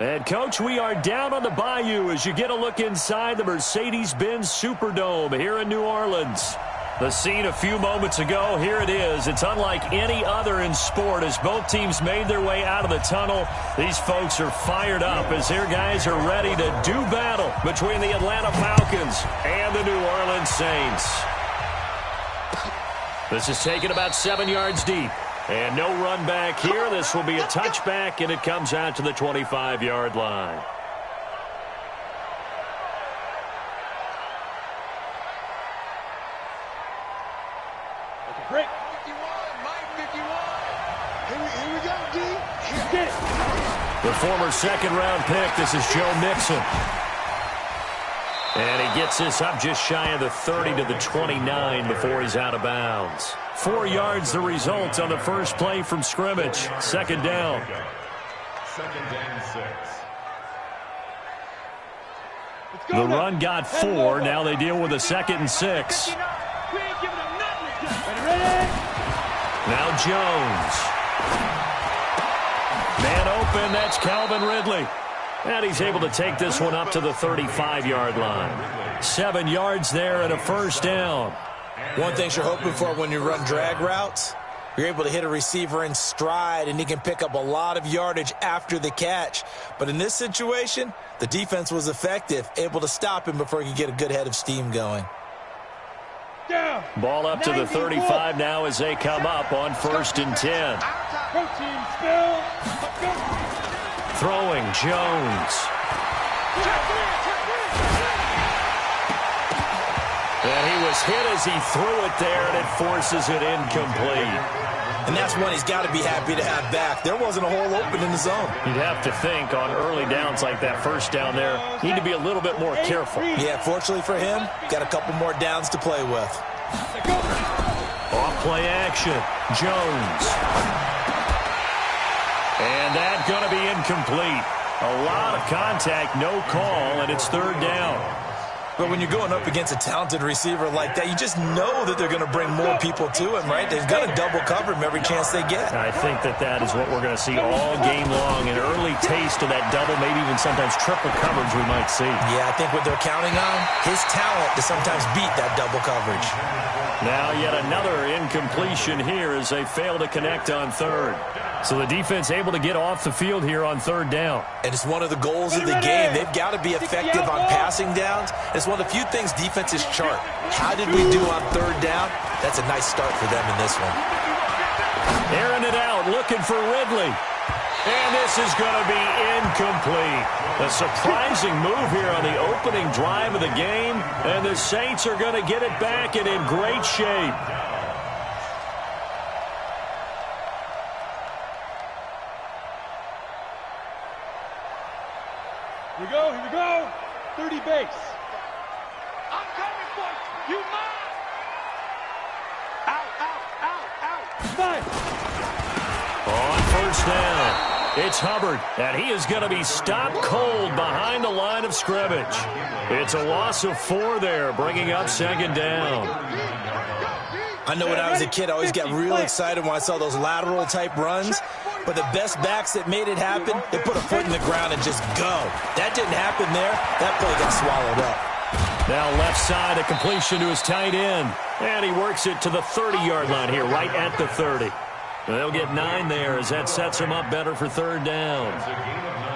And, Coach, we are down on the Bayou as you get a look inside the Mercedes-Benz Superdome here in New Orleans. The scene a few moments ago, here it is. It's unlike any other in sport as both teams made their way out of the tunnel. These folks are fired up as their guys are ready to do battle between the Atlanta Falcons and the New Orleans Saints. This is taken about 7 yards deep. And no run back here. This will be a touchback, and it comes out to the 25-yard line. Break. 51, Mike 51. Here we go, D. Get it. The former second-round pick, this is Joe Mixon. And he gets this up just shy of the 30 to the 29 before he's out of bounds. 4 yards the result on the first play from scrimmage. Second down. Second down, 6. The run got 4. Now they deal with a 2nd and 6. Now Jones. Man open, that's Calvin Ridley. And he's able to take this one up to the 35-yard line. 7 yards there and a first down. One thing you're hoping for when you run drag routes, you're able to hit a receiver in stride, and he can pick up a lot of yardage after the catch. But in this situation, the defense was effective, able to stop him before he could get a good head of steam going. Ball up to the 35 now as they come up on 1st and 10. Throwing Jones. And he was hit as he threw it there, and it forces it incomplete. And that's one he's got to be happy to have back. There wasn't a hole open in the zone. You'd have to think on early downs like that first down there, need to be a little bit more careful. Yeah, fortunately for him, got a couple more downs to play with. Off play action, Jones. And that's going to be incomplete. A lot of contact, no call, and it's 3rd down. But when you're going up against a talented receiver like that, you just know that they're going to bring more people to him, right? They've got to double cover him every chance they get. I think that is what we're going to see all game long. An early taste of that double, maybe even sometimes triple coverage we might see. Yeah, I think what they're counting on, his talent to sometimes beat that double coverage. Now yet another incompletion here as they fail to connect on 3rd. So the defense able to get off the field here on 3rd down. And it's one of the goals of the game. They've got to be effective on passing downs. It's one of the few things defenses chart. How did we do on 3rd down? That's a nice start for them in this one. Airing it out, looking for Ridley. And this is going to be incomplete. A surprising move here on the opening drive of the game. And the Saints are going to get it back and in great shape. Here we go. 30 base. I'm coming for you. You mine. Out. Fine. On 1st down, it's Hubbard, and he is going to be stopped cold behind the line of scrimmage. It's a loss of 4 there, bringing up 2nd down. I know when I was a kid, I always got real excited when I saw those lateral-type runs. But the best backs that made it happen, they put a foot in the ground and just go. That didn't happen there. That play got swallowed up. Now left side, a completion to his tight end. And he works it to the 30-yard line here, right at the 30. They'll get 9 there as that sets him up better for 3rd down.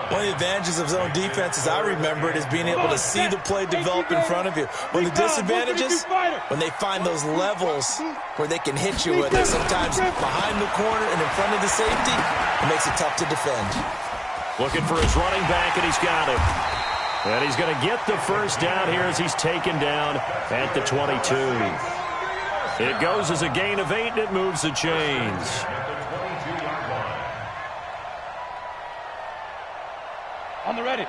One of the advantages of zone defense, as I remember it, is being able to see the play develop in front of you. One of the disadvantages, when they find those levels where they can hit you with it, sometimes behind the corner and in front of the safety, it makes it tough to defend. Looking for his running back, and he's got him. And he's going to get the first down here as he's taken down at the 22. It goes as a gain of 8, and it moves the chains. On the ready.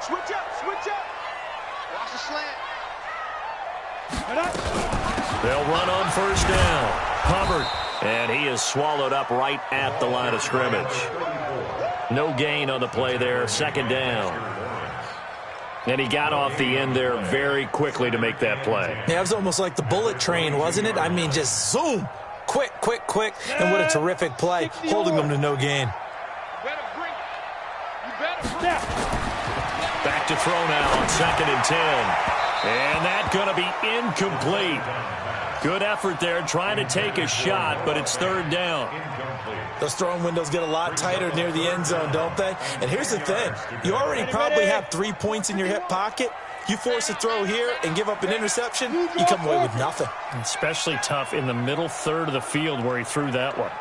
Switch up. Watch the slant. They'll run on 1st down. Hubbard, and he is swallowed up right at the line of scrimmage. No gain on the play there, 2nd down. And he got off the end there very quickly to make that play. Yeah, it was almost like the bullet train, wasn't it? I mean, just zoom. Quick. And what a terrific play, holding them to no gain. Back to throw now on 2nd and 10. And that's going to be incomplete. Good effort there trying to take a shot, but it's 3rd down. Those throwing windows get a lot tighter near the end zone, don't they? And here's the thing. You already probably have 3 points in your hip pocket. You force a throw here and give up an interception, you come away with nothing. Especially tough in the middle third of the field where he threw that one.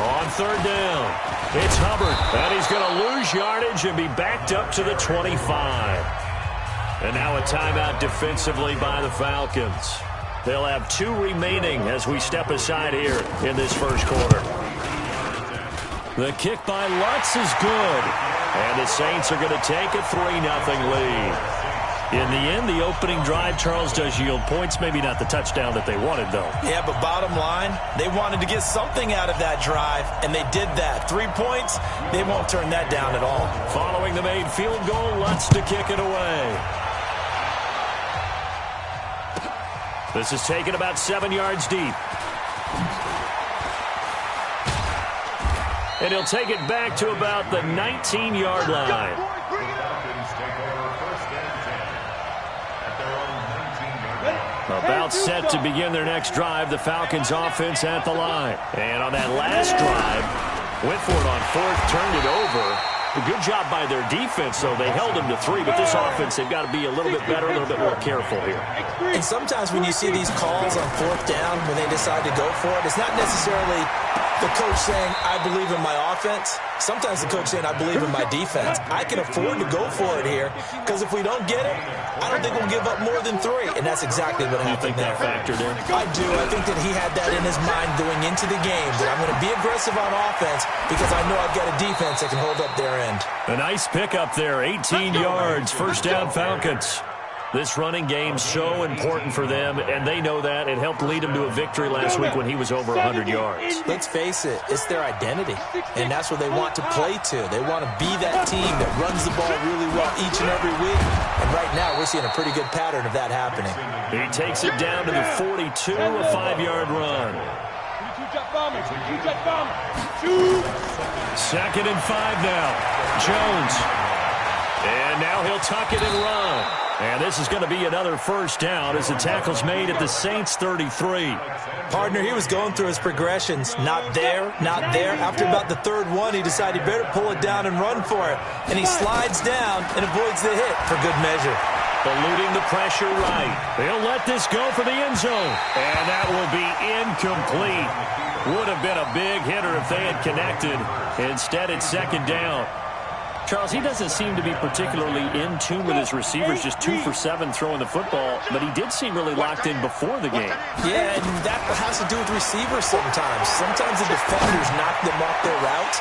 On 3rd down, it's Hubbard, and he's going to lose yardage and be backed up to the 25. And now a timeout defensively by the Falcons. They'll have 2 remaining as we step aside here in this first quarter. The kick by Lutz is good, and the Saints are going to take a 3-0 lead. In the end, the opening drive, Charles, does yield points. Maybe not the touchdown that they wanted, though. Yeah, but bottom line, they wanted to get something out of that drive, and they did that. 3 points, they won't turn that down at all. Following the made field goal, Lutz to kick it away. This is taken about 7 yards deep. And he'll take it back to about the 19-yard line. About set to begin their next drive, the Falcons offense at the line. And on that last drive, went for it on 4th, turned it over. A good job by their defense, though. They held them to 3, but this offense, they've got to be a little bit better, a little bit more careful here. And sometimes when you see these calls on 4th down, when they decide to go for it, it's not necessarily the coach saying, I believe in my offense. Sometimes the coach saying, I believe in my defense. I can afford to go for it here, because if we don't get it, I don't think we'll give up more than 3. And that's exactly what happened there. You think that factored in? I do. I think that he had that in his mind going into the game, that I'm going to be aggressive on offense because I know I've got a defense that can hold up their end. A nice pickup there, 18 yards, 1st down Falcons. This running game so important for them, and they know that. It helped lead them to a victory last week when he was over 100 yards. Let's face it, it's their identity, and that's what they want to play to. They want to be that team that runs the ball really well each and every week, and right now we're seeing a pretty good pattern of that happening. He takes it down to the 42, a 5-yard run. 2nd and 5 now. Jones. And now he'll tuck it and run. And this is going to be another 1st down as the tackle's made at the Saints' 33. Partner, he was going through his progressions. Not there, not there. After about the 3rd one, he decided he better pull it down and run for it. And he slides down and avoids the hit for good measure. Eluding the pressure right. They'll let this go for the end zone. And that will be incomplete. Would have been a big hitter if they had connected. Instead, it's 2nd down. Charles, he doesn't seem to be particularly in tune with his receivers, just 2 for 7 throwing the football, but he did seem really locked in before the game. Yeah, and that has to do with receivers sometimes. Sometimes the defenders knock them off their route,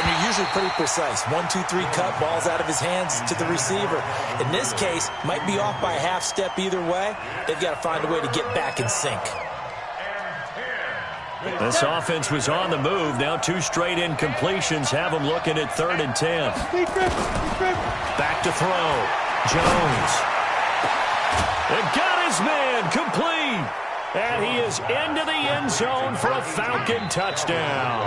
and you're usually pretty precise. 1, 2, 3 cut, balls out of his hands to the receiver. In this case, might be off by a half step either way. They've got to find a way to get back in sync. This offense was on the move. Now 2 straight incompletions have them looking at 3rd and 10. Back to throw. Jones. And got his man complete. And he is into the end zone for a Falcon touchdown.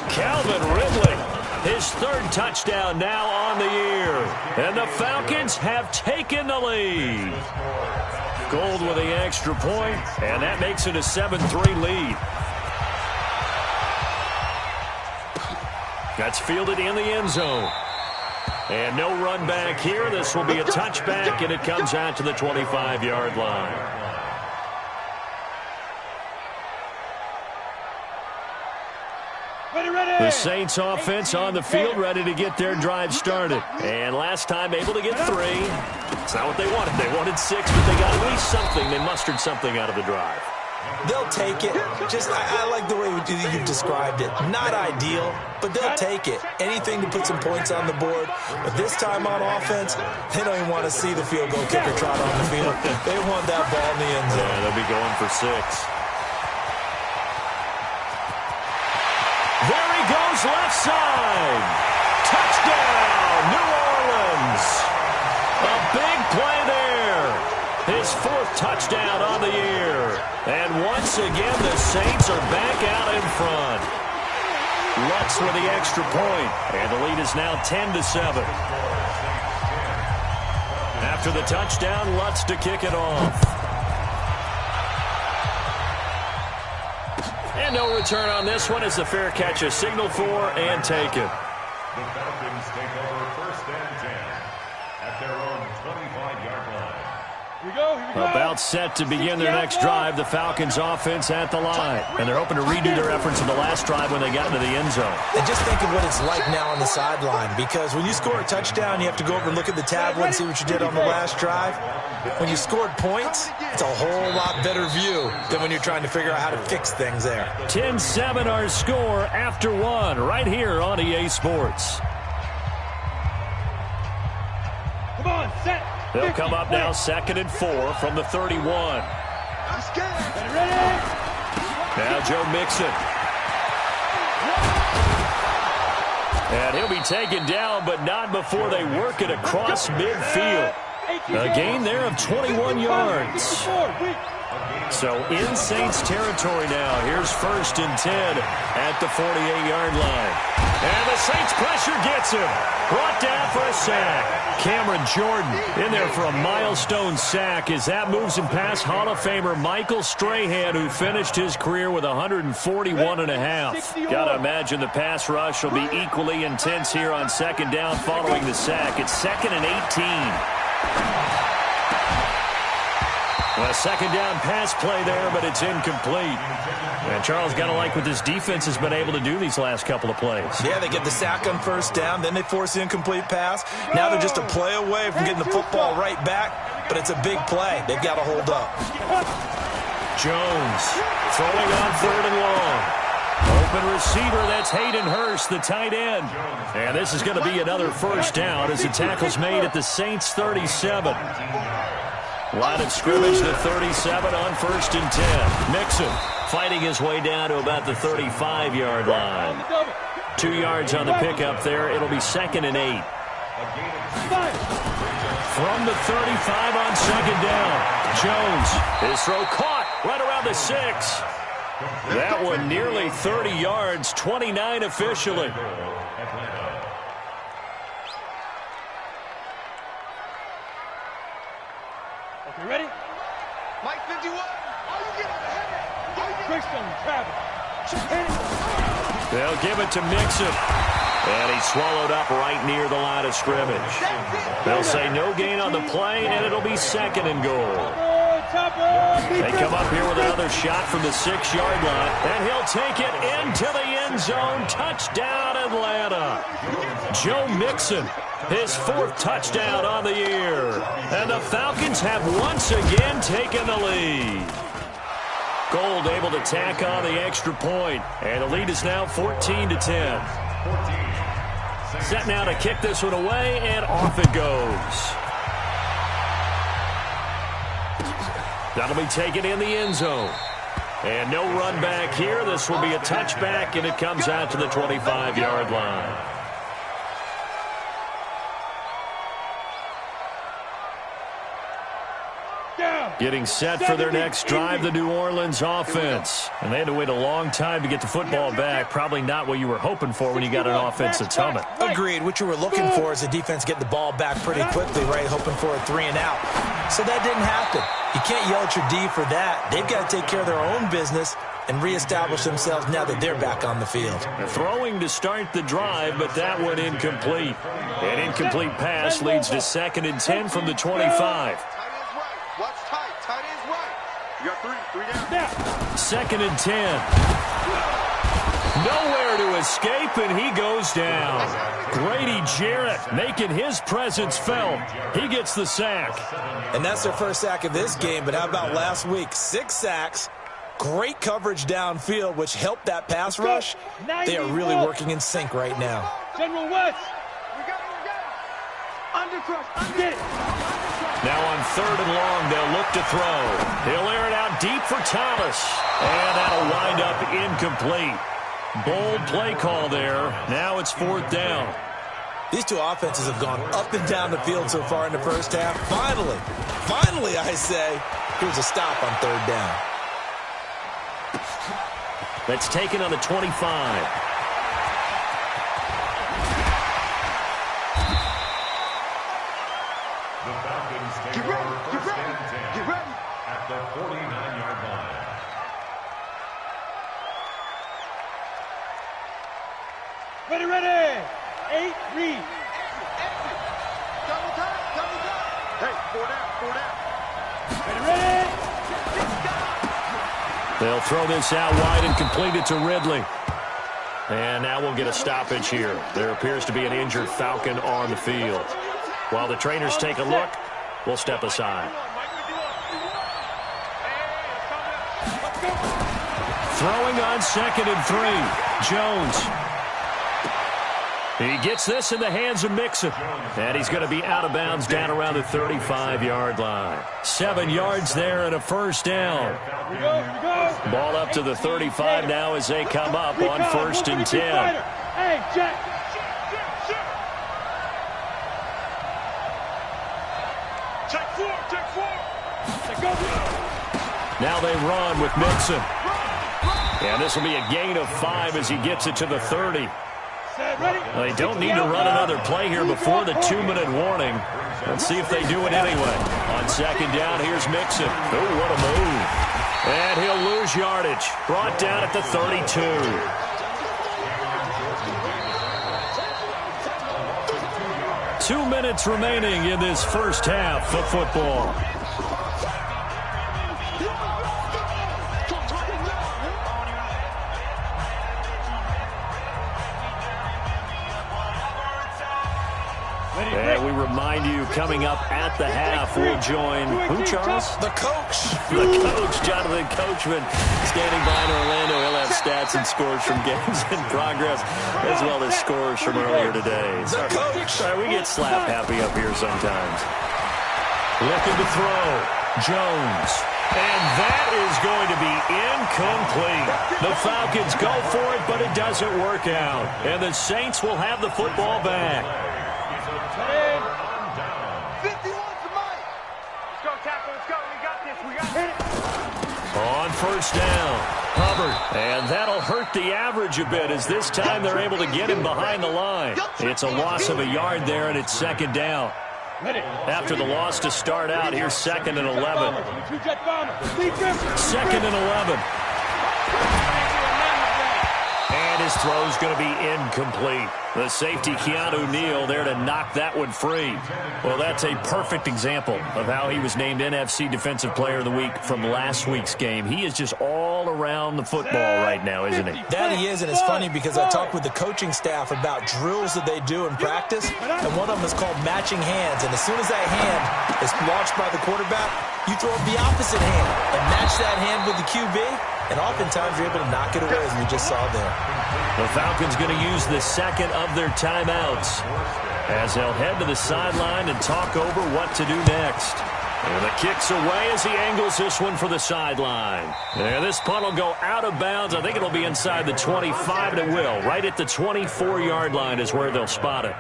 Calvin Ridley, his 3rd touchdown now on the year. And the Falcons have taken the lead. Gold with the extra point, and that makes it a 7-3 lead. That's fielded in the end zone. And no run back here. This will be a touchback, and it comes out to the 25-yard line. The Saints offense on the field, ready to get their drive started. And last time able to get 3. It's not what they wanted. They wanted 6, but they got at least something. They mustered something out of the drive. They'll take it. I like the way you've described it. Not ideal, but they'll take it. Anything to put some points on the board. But this time on offense, they don't even want to see the field goal kicker trot on the field. They want that ball in the end zone. Yeah, they'll be going for 6. There he goes, left side. Touchdown, New Orleans. A big play there. His 4th touchdown on the year. And once again, the Saints are back out in front. Lutz with the extra point, and the lead is now 10-7. After the touchdown, Lutz to kick it off. And no return on this one as the fair catch is signaled for and taken. The Falcons take over 1st and 10 at their own 25-yard line. Here we go, here we go. About set to begin their next drive, the Falcons offense at the line. And they're hoping to redo their efforts in the last drive when they got into the end zone. And just think of what it's like now on the sideline, because when you score a touchdown, you have to go over and look at the tablet and see what you did on the last drive. When you scored points, it's a whole lot better view than when you're trying to figure out how to fix things there. 10-7 our score after one right here on EA Sports. Come on, set. They'll come up now 2nd and 4 from the 31. Ready? Now Joe Mixon. And he'll be taken down, but not before they work it across midfield. A gain there of 21 yards. So in Saints territory now. Here's 1st and 10 at the 48-yard line. And the Saints pressure gets him. Brought down for a sack. Cameron Jordan in there for a milestone sack as that moves him past Hall of Famer Michael Strahan, who finished his career with 141.5. Gotta imagine the pass rush will be equally intense here on 2nd down following the sack. It's 2nd and 18. Well, a 2nd down pass play there, but it's incomplete. And Charles, got to like what this defense has been able to do these last couple of plays. Yeah, they get the sack on 1st down, then they force the incomplete pass. Now they're just a play away from getting the football right back, but it's a big play. They've got to hold up. Jones throwing on 3rd and long. Open receiver, that's Hayden Hurst, the tight end. And this is going to be another 1st down as the tackle's made at the Saints 37. Line of scrimmage, the 37 on 1st and 10. Mixon fighting his way down to about the 35-yard line. 2 yards on the pickup there. It'll be 2nd and 8. From the 35 on 2nd down. Jones, his throw caught right around the 6. That one nearly 30 yards, 29 officially. You ready? Mike 51. Are you getting They'll give it to Mixon. And he's swallowed up right near the line of scrimmage. They'll say no gain on the play, and it'll be 2nd and goal. They come up here with another shot from the 6-yard line, and he'll take it into the end zone. Touchdown, Atlanta. Joe Mixon, his 4th touchdown on the year. And the Falcons have once again taken the lead. Gold able to tack on the extra point, and the lead is now 14-10. Set now to kick this one away, and off it goes. That'll be taken in the end zone. And no run back here. This will be a touchback, and it comes out to the 25-yard line. Getting set for their next drive, the New Orleans offense. And they had to wait a long time to get the football back. Probably not what you were hoping for when you got an offense that's humming. Agreed. What you were looking for is the defense getting the ball back pretty quickly, right? Hoping for a 3 and out. So that didn't happen. You can't yell at your D for that. They've got to take care of their own business and reestablish themselves now that they're back on the field. They're throwing to start the drive, but that one incomplete. An incomplete pass leads to 2nd and 10 from the 25. Watch tight. Tight is right. You got 3 down. 2nd and 10. Nowhere to escape, and he goes down. Grady Jarrett making his presence felt. He gets the sack. And that's their 1st sack of this game, but how about last week? 6 sacks, great coverage downfield, which helped that pass rush. They are really working in sync right now. General West. We got it. Undercrush. Now on 3rd and long, they'll look to throw. He'll air it out deep for Thomas. And that'll wind up incomplete. Bold play call there. Now it's 4th down. These two offenses have gone up and down the field so far in the 1st half. Finally, I say, here's a stop on 3rd down. That's taken on the 25. 49-yard line. Ready, ready. 8, read. Double time. Hey, 4 down. Ready, ready. They'll throw this out wide and complete it to Ridley. And now we'll get a stoppage here. There appears to be an injured Falcon on the field. While the trainers take a look, we'll step aside. Throwing on 2nd and 3. Jones. He gets this in the hands of Mixon. And he's going to be out of bounds down around the 35-yard line. 7 yards there and a first down. Here we go. Ball up to the 35 now as they come up on 1st and 10. Hey, Jack. Check 4. Now they run with Mixon. And this will be a gain of 5 as he gets it to the 30. They don't need to run another play here before the 2-minute warning. Let's see if they do it anyway. On 2nd down, here's Mixon. Oh, what a move. And he'll lose yardage. Brought down at the 32. Two minutes remaining in this first half of football. And we remind you, coming up at the half, we'll join who, Charles? The coach. The coach, Jonathan Coachman, standing by in Orlando. He'll have stats and scores from games in progress, as well as scores from earlier today. The coach. Sorry, we get slap happy up here sometimes. Looking to throw. Jones. And that is going to be incomplete. The Falcons go for it, but it doesn't work out. And the Saints will have the football back. 51 to Mike. Let's go, tackle. Let's go. We got this. We got it. On 1st down, Hubbard. And that'll hurt the average a bit as this time they're able to get him behind the line. It's a loss of a yard there, and it's 2nd down. After the loss to start out, here's 2nd and 11. 2nd and 11. And his throw's going to be incomplete. The safety, Keanu Neal, there to knock that one free. Well, that's a perfect example of how he was named NFC Defensive Player of the Week from last week's game. He is just all around the football right now, isn't he? That he is, and it's funny because I talked with the coaching staff about drills that they do in practice, and one of them is called matching hands. And as soon as that hand is launched by the quarterback, you throw up the opposite hand and match that hand with the QB, and oftentimes you're able to knock it away, as we just saw there. The Falcons going to use the 2nd of their timeouts as they'll head to the sideline and talk over what to do next. And the kick's away as he angles this one for the sideline. And this punt will go out of bounds. I think it'll be inside the 25, and it will. Right at the 24-yard line is where they'll spot it.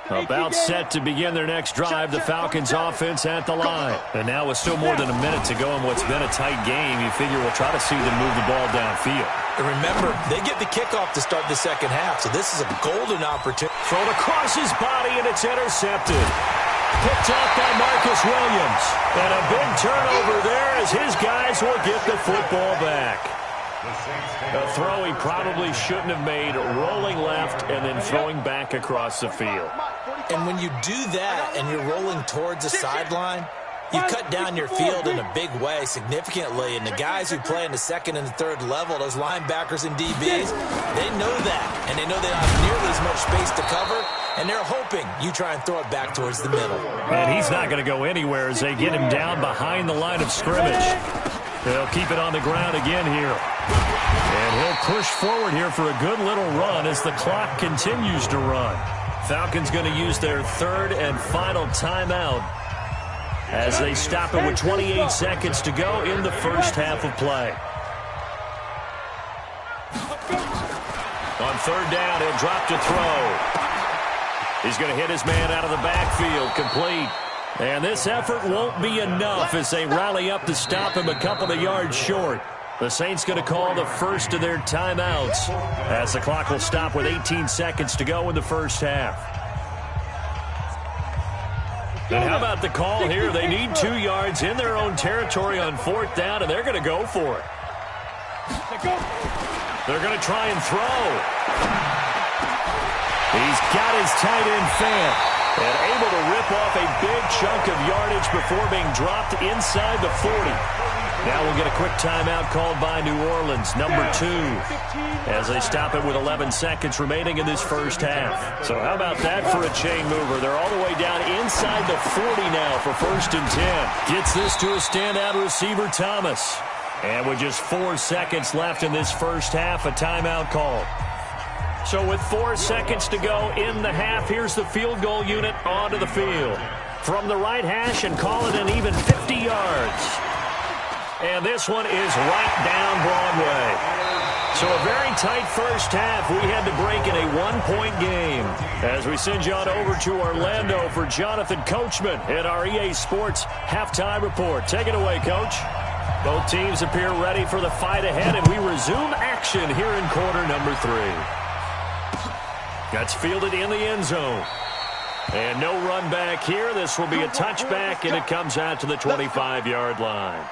About set to begin their next drive, the Falcons offense at the line. And now with still more than a minute to go in what's been a tight game, you figure we'll try to see them move the ball downfield. And remember, they get the kickoff to start the 2nd half, so this is a golden opportunity. Thrown across his body, and it's intercepted. Picked off by Marcus Williams. And a big turnover there as his guys will get the football back. A throw he probably shouldn't have made, rolling left and then throwing back across the field. And when you do that and you're rolling towards the sideline, you cut down your field in a big way significantly. And the guys who play in the 2nd and the 3rd level, those linebackers and DBs, they know that. And they know they don't have nearly as much space to cover. And they're hoping you try and throw it back towards the middle. And he's not going to go anywhere as they get him down behind the line of scrimmage. They'll keep it on the ground again here. And he'll push forward here for a good little run as the clock continues to run. Falcons going to use their 3rd and final timeout as they stop it with 28 seconds to go in the first half of play. On 3rd down, he'll drop to throw. He's going to hit his man out of the backfield, complete. And this effort won't be enough as they rally up to stop him a couple of yards short. The Saints going to call the first of their timeouts as the clock will stop with 18 seconds to go in the first half. And how about the call here? They need 2 yards in their own territory on 4th down, and they're going to go for it. They're going to try and throw. He's got his tight end fan and able to rip off a big chunk of yardage before being dropped inside the 40. Now we'll get a quick timeout called by New Orleans, number 2, as they stop it with 11 seconds remaining in this first half. So how about that for a chain mover? They're all the way down inside the 40 now for 1st and 10. Gets this to a standout receiver, Thomas. And with just 4 seconds left in this first half, a timeout call. So with 4 seconds to go in the half, here's the field goal unit onto the field. From the right hash and call it an even 50 yards. And this one is right down Broadway. So a very tight first half. We had to break in a 1-point game. As we send you on over to Orlando for Jonathan Coachman at our EA Sports Halftime Report. Take it away, Coach. Both teams appear ready for the fight ahead, and we resume action here in quarter number 3. That's fielded in the end zone. And no run back here. This will be a touchback, and it comes out to the 25-yard line.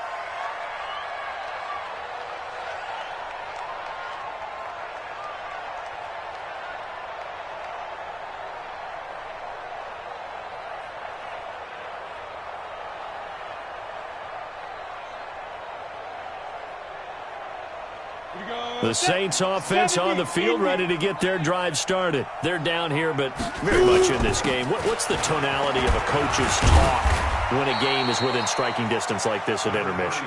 The Saints offense on the field, ready to get their drive started. They're down here, but very much in this game. What's the tonality of a coach's talk when a game is within striking distance like this at intermission?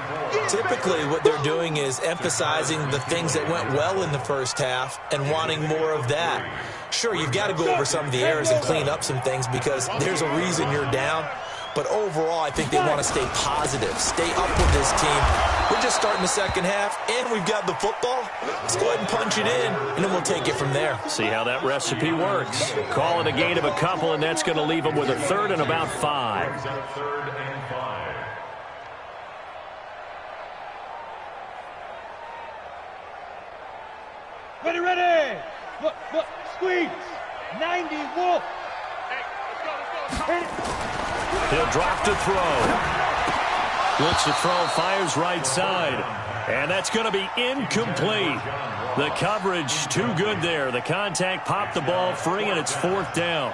Typically, what they're doing is emphasizing the things that went well in the first half and wanting more of that. Sure, you've got to go over some of the errors and clean up some things because there's a reason you're down. But overall, I think they want to stay positive, stay up with this team. We're just starting the second half, and we've got the football. Let's go ahead and punch it in, and then we'll take it from there. See how that recipe works. Call it a gain of a couple, and that's going to leave them with a 3rd and about 5. 3rd and 5. Ready. Look, squeeze. 90, Wolf. Hit it. He'll drop to throw. Looks to throw, fires right side. And that's going to be incomplete. The coverage too good there. The contact popped the ball free, and it's 4th down.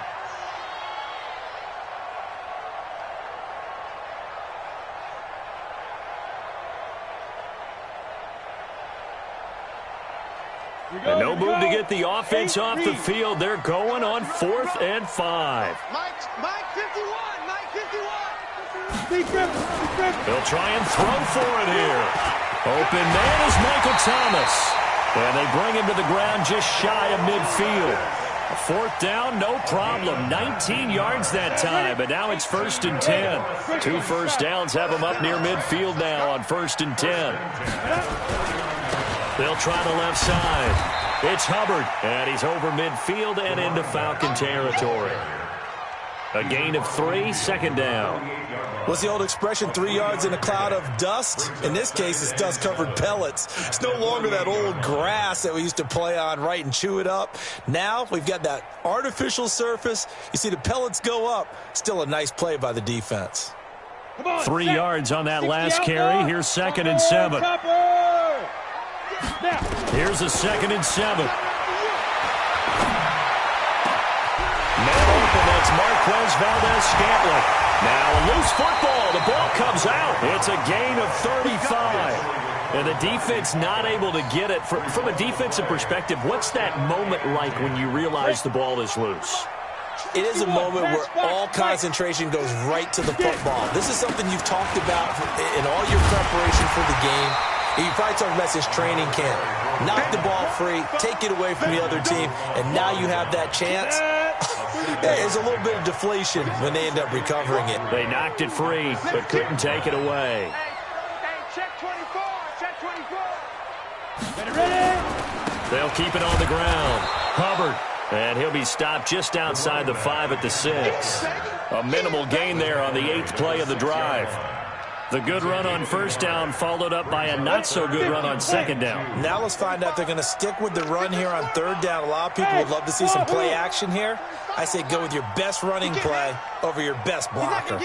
And no move to get the offense off the field. They're going on 4th and 5. Mike 51. They'll try and throw for it here. Open man is Michael Thomas. And they bring him to the ground just shy of midfield. 4th down, no problem. 19 yards that time, but now it's 1st and 10. 2 first downs have them up near midfield now on 1st and 10. They'll try the left side. It's Hubbard, and he's over midfield and into Falcon territory. A gain of 3, 2nd down. What's the old expression, 3 yards in a cloud of dust? In this case, it's dust-covered pellets. It's no longer that old grass that we used to play on, right, and chew it up. Now we've got that artificial surface. You see the pellets go up. Still a nice play by the defense. 3 yards on that last carry. Here's 2nd and 7. Here's a 2nd and 7. Man open, that's Marquez Valdez-Scantling. Now a loose football. The ball comes out. It's a gain of 35. And the defense not able to get it. From a defensive perspective, what's that moment like when you realize the ball is loose? It is a moment where all concentration goes right to the football. This is something you've talked about in all your preparation for the game. You probably talked about this training camp. Knock the ball free, take it away from the other team, and now you have that chance. There's a little bit of deflation when they end up recovering it. They knocked it free, but couldn't take it away. Hey, check 24, check 24. Ready? They'll keep it on the ground. Hubbard, and he'll be stopped just outside the 5 at the 6. A minimal gain there on the 8th play of the drive. The good run on first down followed up by a not-so-good run on second down. Now let's find out if they're going to stick with the run here on third down. A lot of people would love to see some play action here. I say go with your best running play over your best blocker.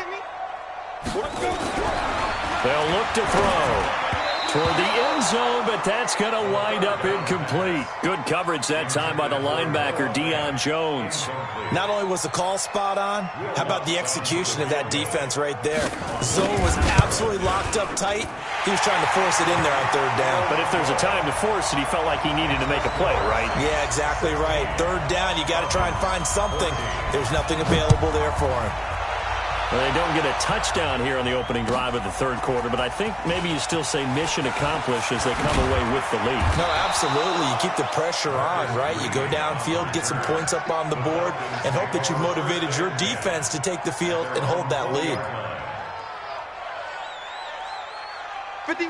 They'll look to throw toward the end zone, but that's going to wind up incomplete. Good coverage that time by the linebacker, Deion Jones. Not only was the call spot on, how about the execution of that defense right there? Zone was absolutely locked up tight. He was trying to force it in there on third down. But if there's a time to force it, he felt like he needed to make a play, right? Yeah, exactly right. Third down, you got to try and find something. There's nothing available there for him. Well, they don't get a touchdown here on the opening drive of the third quarter, but I think maybe you still say mission accomplished as they come away with the lead. No, absolutely. You keep the pressure on, right? You go downfield, get some points up on the board, and hope that you've motivated your defense to take the field and hold that lead.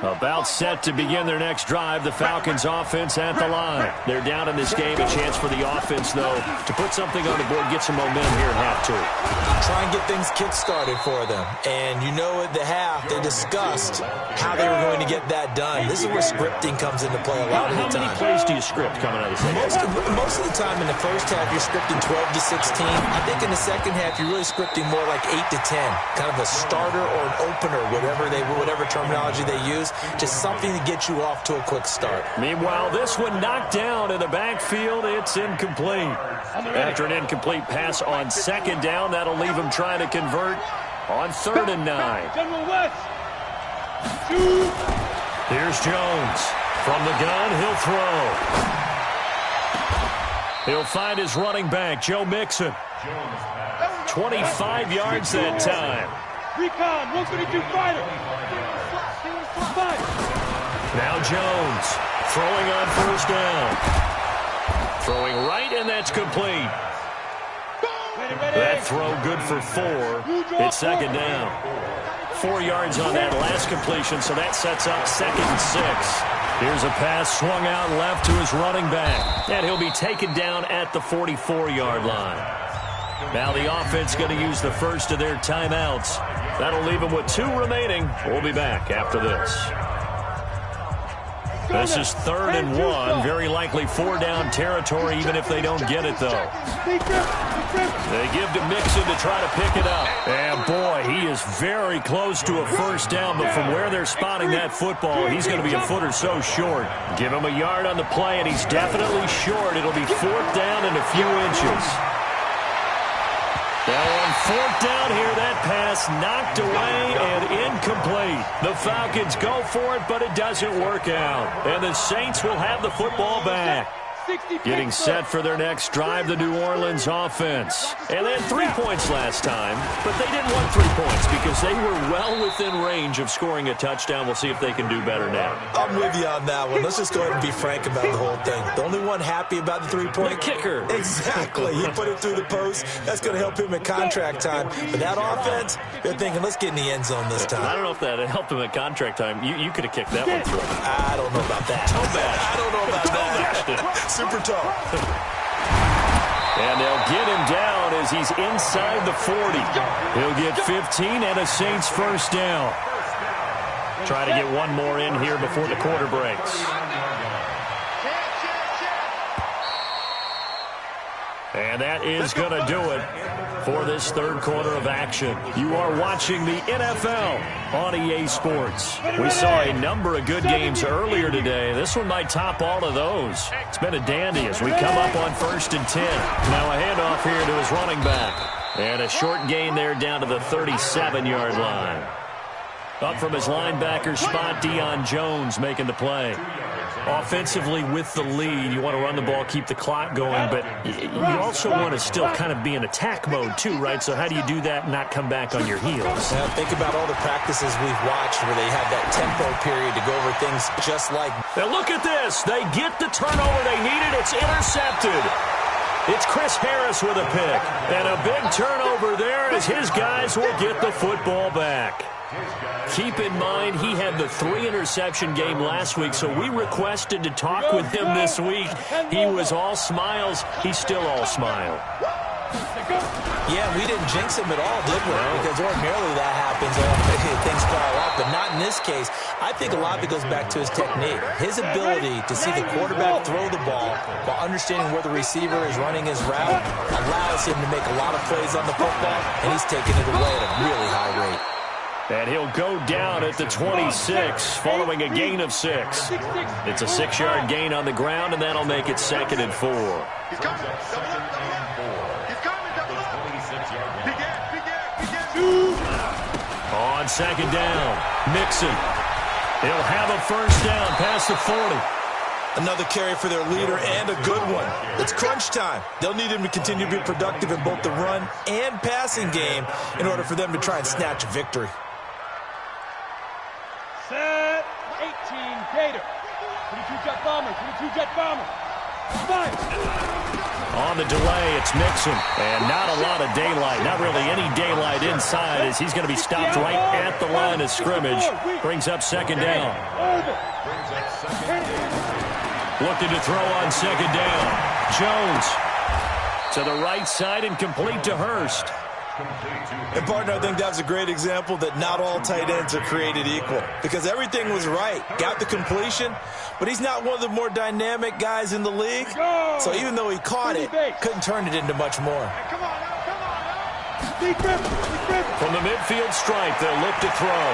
About set to begin their next drive, the Falcons offense at the line. They're down in this game. A chance for the offense, though, to put something on the board, get some momentum here at half two. Try and get things kick-started for them. And you know at the half, they discussed how they were going to get that done. This is where scripting comes into play a lot of the time. How many plays do you script coming out of the second half? Most of the time in the first half, you're scripting 12 to 16. I think in the second half, you're really scripting more like 8 to 10. Kind of a starter or an opener, whatever terminology they use. Just something to get you off to a quick start. Meanwhile, this one knocked down in the backfield. It's incomplete. After an incomplete pass on second down, that'll leave him trying to convert on 3rd and 9. Here's Jones. From the gun, he'll throw. He'll find his running back, Joe Mixon. 25 yards that time. Recon, 132 fighter. Now Jones throwing on first down. Throwing right, and that's complete. That throw good for 4. It's second down. 4 yards on that last completion, so that sets up 2nd and 6. Here's a pass swung out left to his running back, and he'll be taken down at the 44-yard line. Now the offense going to use the first of their timeouts. That'll leave them with 2 remaining. We'll be back after this. This is 3rd and 1. Very likely 4-down territory, even if they don't get it, though. They give to Mixon to try to pick it up. And, boy, he is very close to a first down, but from where they're spotting that football, he's going to be a foot or so short. Give him a yard on the play, and he's definitely short. It'll be 4th down and a few inches. Now on 4th down here, that pass knocked away and incomplete. The Falcons go for it, but it doesn't work out. And the Saints will have the football back. Getting set for their next drive, the New Orleans offense. And they had 3 points last time, but they didn't want 3 points because they were well within range of scoring a touchdown. We'll see if they can do better now. I'm with you on that one. Let's just go ahead and be frank about the whole thing. The only one happy about the 3-point? The kicker. Exactly. He put it through the post. That's going to help him at contract time. But that offense, they're thinking, let's get in the end zone this time. I don't know if that helped him at contract time. You could have kicked that one through. I don't know about that. I don't know about that. Super tall. And they'll get him down as he's inside the 40. He'll get 15 and a Saints first down. Try to get one more in here before the quarter breaks. And that is going to do it for this third quarter of action. You are watching the NFL on EA Sports. We saw a number of good games earlier today. This one might top all of those. It's been a dandy as we come up on 1st and 10. Now a handoff here to his running back. And a short gain there down to the 37-yard line. Up from his linebacker spot, Deion Jones making the play. Offensively with the lead, you want to run the ball, keep the clock going, but you also want to still kind of be in attack mode too, right? So how do you do that and not come back on your heels? Now think about all the practices we've watched where they have that tempo period to go over things just like... Now look at this. They get the turnover they needed. It's intercepted. It's Chris Harris with a pick. And a big turnover there as his guys will get the football back. Keep in mind, he had the 3-interception game last week, so we requested to talk with him this week. He was all smiles. He's still all smile. Yeah, we didn't jinx him at all, did we? Because ordinarily that happens. Things fall off, but not in this case. I think a lot of it goes back to his technique. His ability to see the quarterback throw the ball while understanding where the receiver is running his route allows him to make a lot of plays on the football, and he's taking it away at a really high rate. And he'll go down at the 26 following a gain of 6. It's a 6-yard gain on the ground, and that'll make it 2nd and 4. He's coming. Double up. He's coming. Double up. On 2nd down, Mixon. He'll have a 1st down past the 40. Another carry for their leader and a good one. It's crunch time. They'll need him to continue to be productive in both the run and passing game in order for them to try and snatch a victory. Set 18 Gator. 22 jet bomber. 22 jet bomber. Fire. On the delay, it's Mixon. And not a lot of daylight. Not really any daylight inside as he's going to be stopped right at the line of scrimmage. Brings up 2nd down. Looking to throw on 2nd down. Jones to the right side and complete to Hurst. And, partner, I think that was a great example that not all tight ends are created equal because everything was right. Got the completion, but he's not one of the more dynamic guys in the league. So even though he caught it, couldn't turn it into much more. From the midfield stripe, they'll look to throw.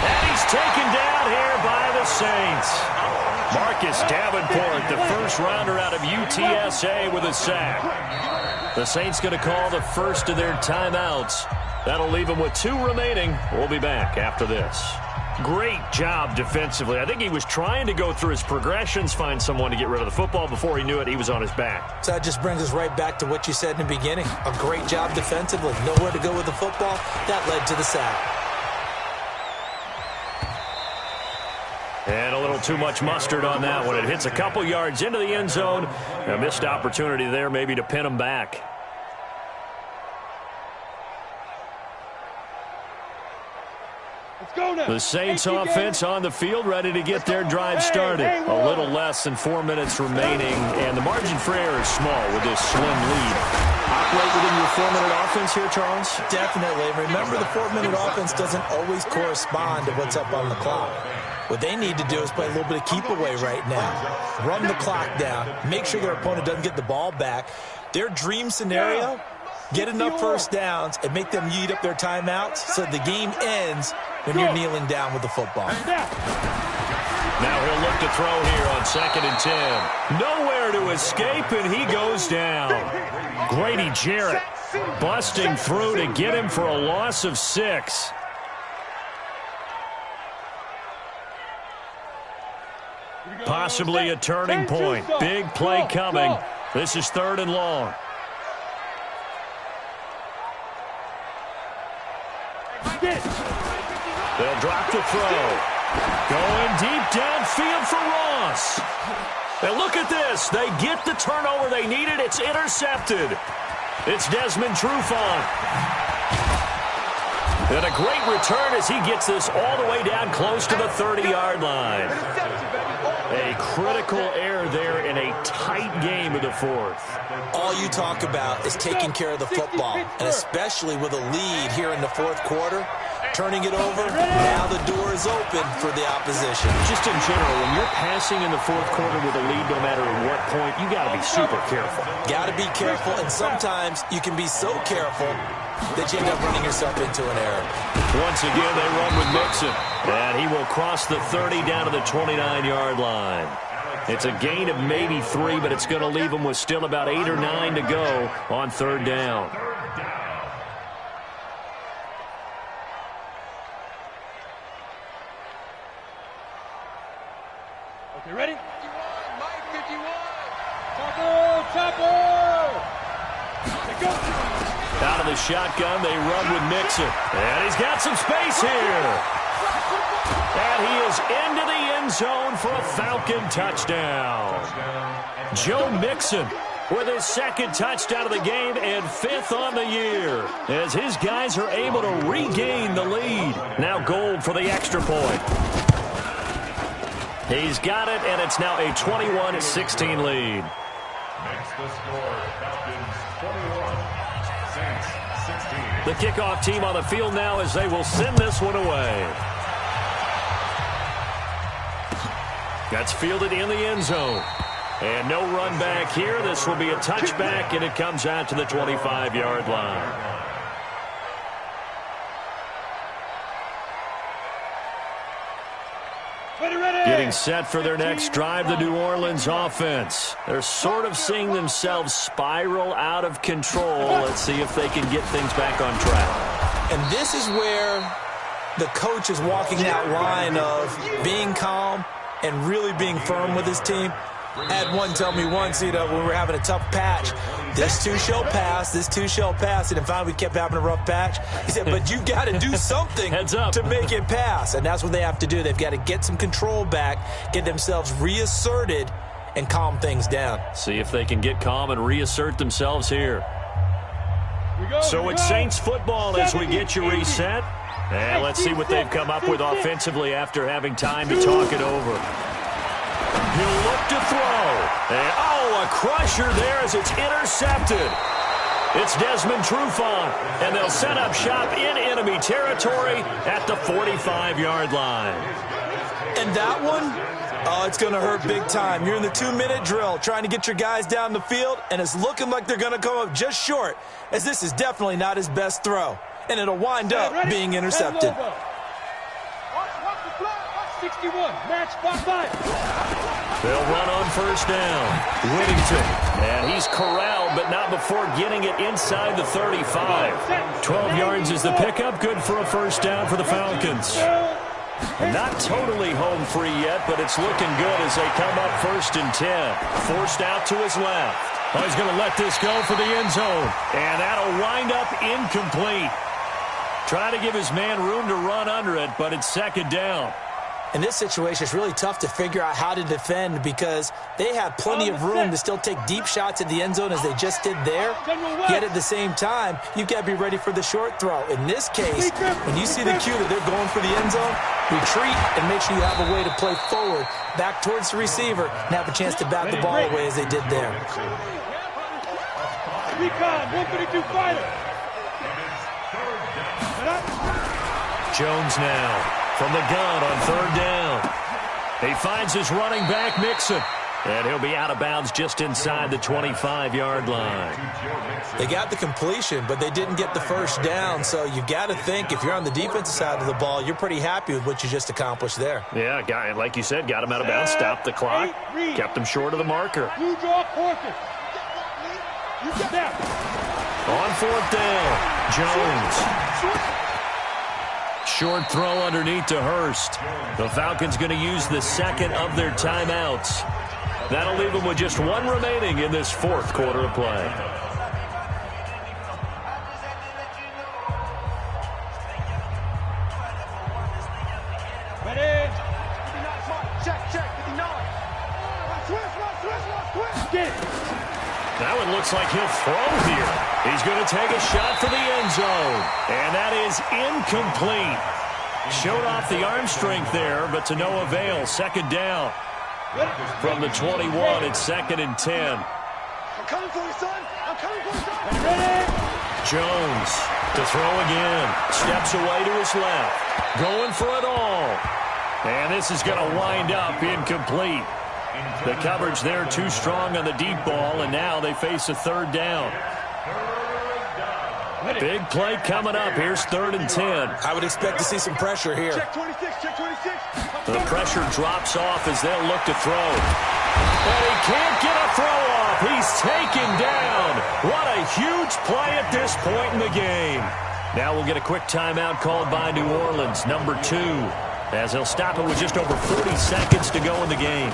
And he's taken down here by the Saints. Marcus Davenport, the first rounder out of UTSA with a sack. The Saints going to call the first of their timeouts. That'll leave them with 2 remaining. We'll be back after this. Great job defensively. I think he was trying to go through his progressions, find someone to get rid of the football. Before he knew it, he was on his back. So that just brings us right back to what you said in the beginning. A great job defensively. Nowhere to go with the football. That led to the sack. And a little too much mustard on that one. It hits a couple yards into the end zone. A missed opportunity there maybe to pin him back. The Saints offense on the field, ready to get their drive started. A little less than 4 minutes remaining, and the margin for error is small with this slim lead. Operate within your 4-minute offense here, Charles? Definitely. Remember, the 4-minute offense doesn't always correspond to what's up on the clock. What they need to do is play a little bit of keep away right now. Run the clock down. Make sure their opponent doesn't get the ball back. Their dream scenario, get enough 1st downs and make them eat up their timeouts so the game ends when you're kneeling down with the football. Now he'll look to throw here on 2nd and 10. Nowhere to escape, and he goes down. Grady Jarrett busting through to get him for a loss of 6. Possibly a turning point. Big play coming. This is 3rd and long. They'll drop the throw. Going deep downfield for Ross. And look at this. They get the turnover they needed. It's intercepted. It's Desmond Trufant. And a great return as he gets this all the way down close to the 30-yard line. A critical error there in a tight game of the 4th. All you talk about is taking care of the football, and especially with a lead here in the 4th quarter. Turning it over, now the door is open for the opposition. Just in general, when you're passing in the 4th quarter with a lead, no matter at what point, you got to be super careful. Got to be careful, and sometimes you can be so careful that you end up running yourself into an error. Once again, they run with Mixon, and he will cross the 30 down to the 29-yard line. It's a gain of maybe 3, but it's going to leave them with still about 8 or 9 to go on 3rd down. Okay, ready? 51, Mike 51. Tackle! Out of the shotgun, they run with Mixon. And he's got some space here. And he is into the end zone for a Falcon touchdown. Joe Mixon with his 2nd touchdown of the game and 5th on the year, as his guys are able to regain the lead. Now Gold for the extra point. He's got it, and it's now a 21-16 lead. the score, Falcons 21, Saints 16. The kickoff team on the field now as they will send this one away. That's fielded in the end zone. And no run back here. This will be a touchback, and it comes out to the 25-yard line. Getting set for their next drive, the New Orleans offense. They're sort of seeing themselves spiral out of control. Let's see if they can get things back on track. And this is where the coach is walking that line of being calm and really being firm with his team. I had one tell me once, when we were having a tough patch, this too shall pass, this too shall pass. And finally we kept having a rough patch. He said, but you got to do something to make it pass. And that's what they have to do. They've got to get some control back, get themselves reasserted, and calm things down. See if they can get calm and reassert themselves here. So it's Saints football as we get you reset. And let's see what they've come up with offensively after having time to talk it over. He'll look to throw. And, a crusher there as it's intercepted. It's Desmond Trufant, and they'll set up shop in enemy territory at the 45-yard line. And that one, it's going to hurt big time. You're in the 2-minute drill trying to get your guys down the field, and it's looking like they're going to come up just short, as this is definitely not his best throw. And it'll wind up being intercepted. 61, match 5-5. They'll run on first down. Whittington, and he's corralled, but not before getting it inside the 35. 12 yards is the pickup, good for a first down for the Falcons. Not totally home free yet, but it's looking good as they come up 1st and 10. Forced out to his left. Oh, he's going to let this go for the end zone, and that'll wind up incomplete. Try to give his man room to run under it, but it's 2nd down. In this situation, it's really tough to figure out how to defend because they have plenty of room to still take deep shots at the end zone as they just did there. Yet at the same time, you've got to be ready for the short throw. In this case, when you see the cue that they're going for the end zone, retreat and make sure you have a way to play forward, back towards the receiver, and have a chance to bat the ball away as they did there. Recon, 152 fighter. Jones now. From the gun on 3rd down. He finds his running back, Mixon. And he'll be out of bounds just inside the 25-yard line. They got the completion, but they didn't get the first down. So you've got to think if you're on the defensive side of the ball, you're pretty happy with what you just accomplished there. Yeah, like you said, got him out of bounds, stopped the clock, kept him short of the marker. You draw quarter. You get that. On 4th down, Jones. Short throw underneath to Hurst. The Falcons going to use the 2nd of their timeouts. That'll leave them with just 1 remaining in this 4th quarter of play. Ready? Check, 59. Switch. Get it. That one looks like he'll throw here. He's going to take a shot for the end zone. And that is incomplete. Showed off the arm strength there, but to no avail. 2nd down. From the 21, it's 2nd and 10. I'm coming for you, son. I'm coming for you, son. Ready? Jones to throw again. Steps away to his left. Going for it all. And this is going to wind up incomplete. The coverage there too strong on the deep ball, and now they face a 3rd down. Big play coming up. Here's 3rd and 10. I would expect to see some pressure here. Check 26. The pressure drops off as they'll look to throw. But he can't get a throw off. He's taken down. What a huge play at this point in the game. Now we'll get a quick timeout called by New Orleans, number 2, as they'll stop it with just over 40 seconds to go in the game.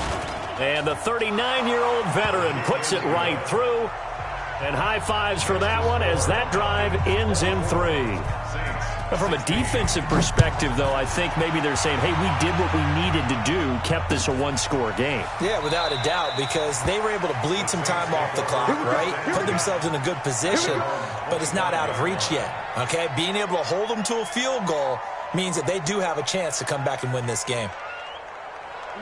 And the 39-year-old veteran puts it right through. And high fives for that one as that drive ends in 3. But from a defensive perspective, though, I think maybe they're saying, hey, we did what we needed to do, kept this a 1-score game. Yeah, without a doubt, because they were able to bleed some time off the clock, right? Put themselves in a good position, but it's not out of reach yet, okay? Being able to hold them to a field goal means that they do have a chance to come back and win this game.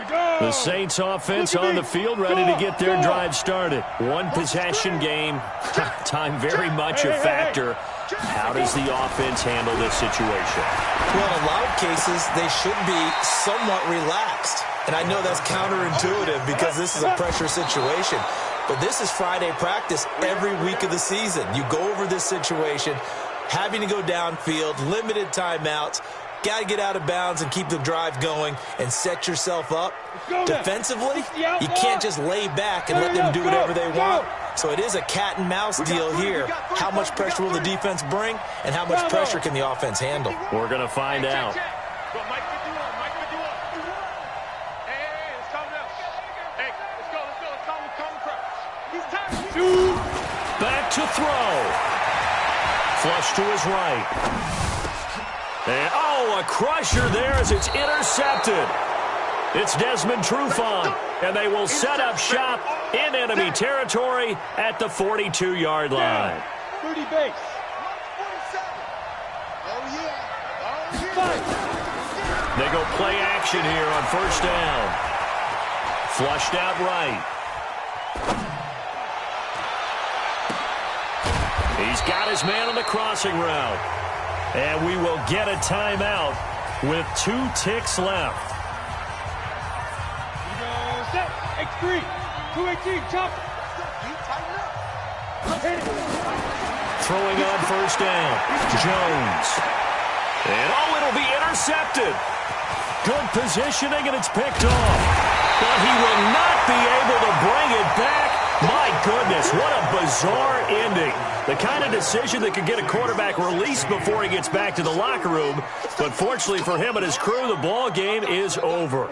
The Saints offense on the field, ready to get their drive started. One possession game, time very much a factor. How does the offense handle this situation? Well, in a lot of cases, they should be somewhat relaxed. And I know that's counterintuitive because this is a pressure situation. But this is Friday practice every week of the season. You go over this situation, having to go downfield, limited timeouts, got to get out of bounds and keep the drive going and set yourself up. Defensively, you can't just lay back and let them do whatever they want. So it is a cat and mouse deal here. How much pressure will the defense bring and how much pressure can the offense handle? We're going to find out. Back to throw. Flush to his right. And, a crusher there as it's intercepted. It's Desmond Trufant, and they will set up shop in enemy territory at the 42-yard line. 30 base. They go play action here on first down. Flushed out right. He's got his man on the crossing route. And we will get a timeout with 2 ticks left. Set. X3. 218. Chop. Throwing on first down. Jones. And, it'll be intercepted. Good positioning, and it's picked off. But he will not be able to bring it back. My goodness, what a bizarre ending. The kind of decision that could get a quarterback released before he gets back to the locker room. But fortunately for him and his crew, the ball game is over.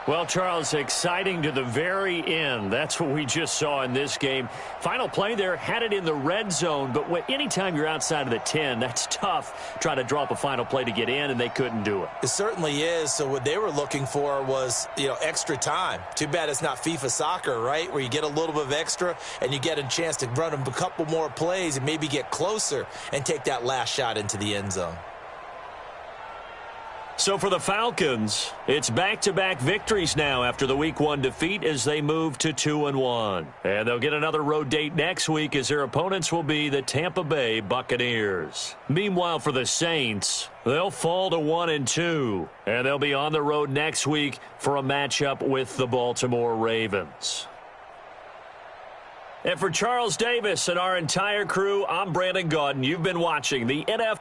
Well, Charles, exciting to the very end. That's what we just saw in this game. Final play there, had it in the red zone, but anytime you're outside of the 10, that's tough. Trying to drop a final play to get in, and they couldn't do it. It certainly is. So what they were looking for was, extra time. Too bad it's not FIFA soccer, right, where you get a little bit of extra and you get a chance to run a couple more plays and maybe get closer and take that last shot into the end zone. So for the Falcons, it's back-to-back victories now after the Week 1 defeat as they move to 2-1. And they'll get another road date next week as their opponents will be the Tampa Bay Buccaneers. Meanwhile, for the Saints, they'll fall to 1-2. And they'll be on the road next week for a matchup with the Baltimore Ravens. And for Charles Davis and our entire crew, I'm Brandon Gaudin. You've been watching the NFL.